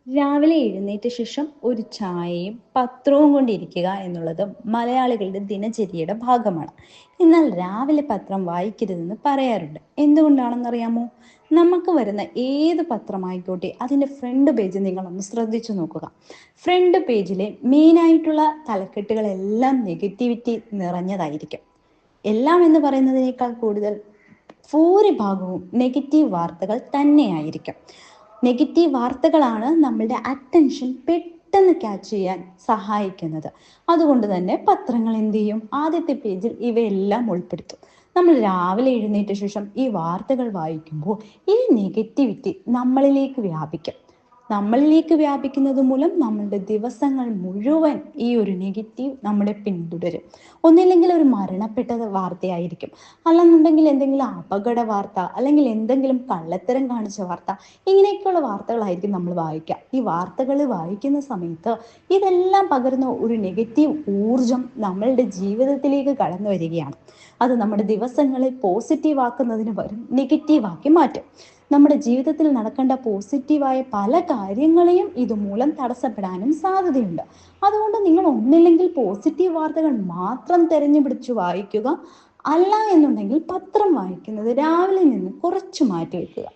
രാവിലെ എഴുന്നേറ്റ ശേഷം ഒരു ചായയും പത്രവും കൊണ്ടിരിക്കുക എന്നുള്ളത് മലയാളികളുടെ ദിനചര്യയുടെ ഭാഗമാണ്. എന്നാൽ രാവിലെ പത്രം വായിക്കരുതെന്ന് പറയാറുണ്ട്. എന്തുകൊണ്ടാണെന്നറിയാമോ? നമുക്ക് വരുന്ന ഏത് പത്രമായിക്കോട്ടെ അതിൻ്റെ ഫ്രണ്ട് പേജ് നിങ്ങളൊന്ന് ശ്രദ്ധിച്ചു നോക്കുക. ഫ്രണ്ട് പേജിലെ മെയിനായിട്ടുള്ള തലക്കെട്ടുകളെല്ലാം നെഗറ്റിവിറ്റി നിറഞ്ഞതായിരിക്കും. എല്ലാം എന്ന് പറയുന്നതിനേക്കാൾ കൂടുതൽ ഭൂരിഭാഗവും നെഗറ്റീവ് വാർത്തകൾ തന്നെയായിരിക്കും. നെഗറ്റീവ് വാർത്തകളാണ് നമ്മളുടെ അറ്റൻഷൻ പെട്ടെന്ന് ക്യാച്ച് ചെയ്യാൻ സഹായിക്കുന്നത്. അതുകൊണ്ട് തന്നെ പത്രങ്ങൾ എന്ത് ചെയ്യും? ആദ്യത്തെ പേജിൽ ഇവയെല്ലാം ഉൾപ്പെടുത്തും. നമ്മൾ രാവിലെ എഴുന്നേറ്റ ശേഷം ഈ വാർത്തകൾ വായിക്കുമ്പോൾ ഈ നെഗറ്റിവിറ്റി നമ്മളിലേക്ക് വ്യാപിക്കുന്നത് മൂലം നമ്മളുടെ ദിവസങ്ങൾ മുഴുവൻ ഈ ഒരു നെഗറ്റീവ് നമ്മളെ പിന്തുടരും. ഒന്നില്ലെങ്കിൽ ഒരു മരണപ്പെട്ട വാർത്തയായിരിക്കും, അല്ലെന്നുണ്ടെങ്കിൽ എന്തെങ്കിലും അപകട വാർത്ത, അല്ലെങ്കിൽ എന്തെങ്കിലും കള്ളത്തരം കാണിച്ച വാർത്ത. ഇങ്ങനെയൊക്കെയുള്ള വാർത്തകളായിരിക്കും നമ്മൾ വായിക്കുക. ഈ വാർത്തകൾ വായിക്കുന്ന സമയത്ത് ഇതെല്ലാം പകരുന്ന ഒരു നെഗറ്റീവ് ഊർജം നമ്മളുടെ ജീവിതത്തിലേക്ക് കടന്നു വരികയാണ്. അത് നമ്മുടെ ദിവസങ്ങളെ പോസിറ്റീവ് ആക്കുന്നതിന് പകരം നെഗറ്റീവ് ആക്കി മാറ്റും. നമ്മുടെ ജീവിതത്തിൽ നടക്കേണ്ട പോസിറ്റീവായ പല കാര്യങ്ങളെയും ഇതുമൂലം തടസ്സപ്പെടാനും സാധ്യതയുണ്ട്. അതുകൊണ്ട് നിങ്ങൾ ഒന്നില്ലെങ്കിൽ പോസിറ്റീവ് വാർത്തകൾ മാത്രം തിരഞ്ഞുപിടിച്ചു വായിക്കുക, അല്ല എന്നുണ്ടെങ്കിൽ പത്രം വായിക്കുന്നത് രാവിലെ നിന്ന് കുറച്ച് മാറ്റി വെക്കുക.